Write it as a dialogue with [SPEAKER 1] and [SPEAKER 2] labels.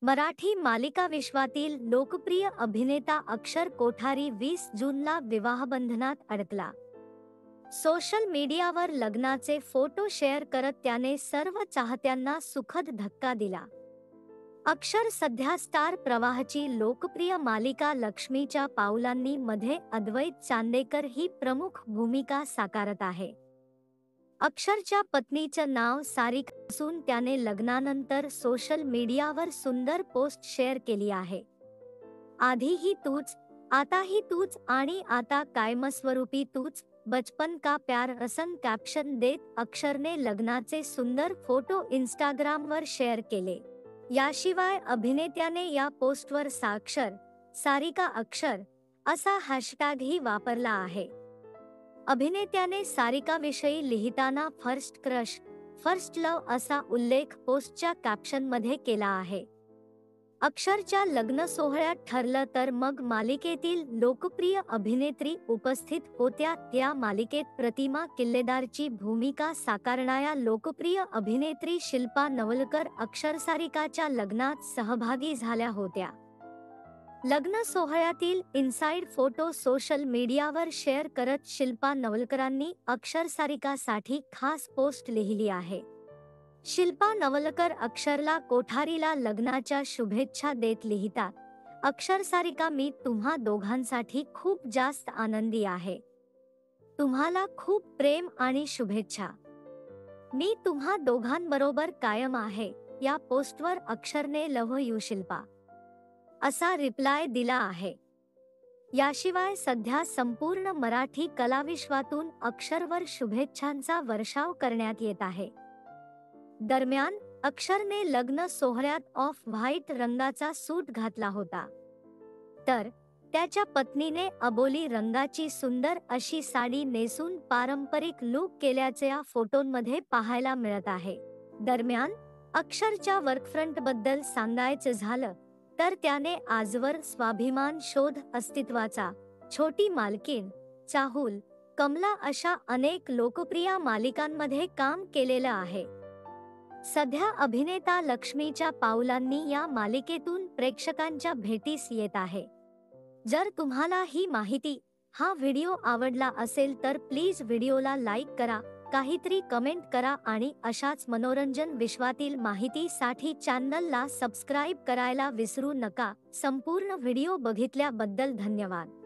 [SPEAKER 1] मराठी मालिका विश्वातील लोकप्रिय अभिनेता अक्षर कोठारी 20 जूनला विवाहबंधनात अडकला. सोशल मीडियावर लग्नाचे फोटो शेअर करत त्याने सर्व चाहत्यांना सुखद धक्का दिला. अक्षर सध्या स्टार प्रवाहाची लोकप्रिय मालिका लक्ष्मीच्या पाऊलांनी मध्ये अद्वैत चांदेकर ही प्रमुख भूमिका साकारत आहे. अक्षरच्या पत्नीचं नाव सारिका असून त्याने लग्नानंतर सोशल मीडियावर सुंदर पोस्ट शेअर केली आहे. आधीही तूच, आताही तूच आणि आता कायमस्वरूपी तूच, बचपन का प्यार असं कॅप्शन देत अक्षरने लग्नाचे सुंदर फोटो इंस्टाग्रामवर शेअर केले. याशिवाय अभिनेत्याने या पोस्टवर साक्षर, सारिका अक्षर असा हॅशटॅगही वापरला आहे. अभिनेत्याने सारिकाविषयी लिहिताना फर्स्ट क्रश, फर्स्ट लव्ह असा उल्लेख पोस्टच्या कॅप्शनमध्ये केला आहे. अक्षरच्या लग्न सोहळ्यात ठरलं तर मग मालिकेतील लोकप्रिय अभिनेत्री उपस्थित होत्या. त्या मालिकेत प्रतिमा किल्लेदारची भूमिका साकारणाऱ्या लोकप्रिय अभिनेत्री शिल्पा नवलकर अक्षर सारिकाच्या लग्नात सहभागी झाल्या होत्या. लग्न सोहळ्यातील इनसाइड फोटो सोशल मीडियावर शेअर करत शिल्पा नवलकरांनी अक्षर सारिकासाठी खास पोस्ट लिहिली आहे. शिल्पा नवलकर अक्षरला कोठारीला लग्नाच्या शुभेच्छा देत लिहितात, अक्षर सारिका मी तुम्हा दोघांसाठी खूप जास्त आनंदी आहे. तुम्हाला खूप प्रेम आणि शुभेच्छा. मी तुम्हा दोघांबरोबर कायम आहे. या पोस्टवर अक्षरने लव्ह यू शिल्पा असा रिप्लाय दिला आहे. याशिवाय सध्या संपूर्ण मराठी कलाविश्वातून अक्षरवर शुभेच्छांचा वर्षाव करण्यात येत आहे. दरम्यान अक्षरने लग्न सोहळ्यात ऑफ व्हाईट रंगाचा सूट घातला होता, तर त्याच्या पत्नीने अबोली रंगाची सुंदर अशी साडी नेसून पारंपरिक लूक केल्याचे या फोटोंमध्ये पाहायला मिळत आहे. दरम्यान अक्षरच्या वर्कफ्रंटबद्दल सांगायचं झालं तर त्याने आजवर स्वाभिमान शोध अस्तित्वाचा, छोटी मालकीण, चाहूल, कमला अशा अनेक लोकप्रिय मालिकांमध्ये काम केलेलं आहे. सध्या अभिनेता लक्ष्मीच्या पाऊलांनी या मालिकेतून प्रेक्षकांच्या भेटीस येत आहे. जर तुम्हाला ही माहिती, हा व्हिडिओ आवडला असेल तर प्लीज व्हिडिओला लाईक करा, काहीतरी कमेंट करा आणि अशाच मनोरंजन विश्वातील माहितीसाठी चॅनलला सबस्क्राईब करायला विसरू नका. संपूर्ण व्हिडिओ बघितल्याबद्दल धन्यवाद.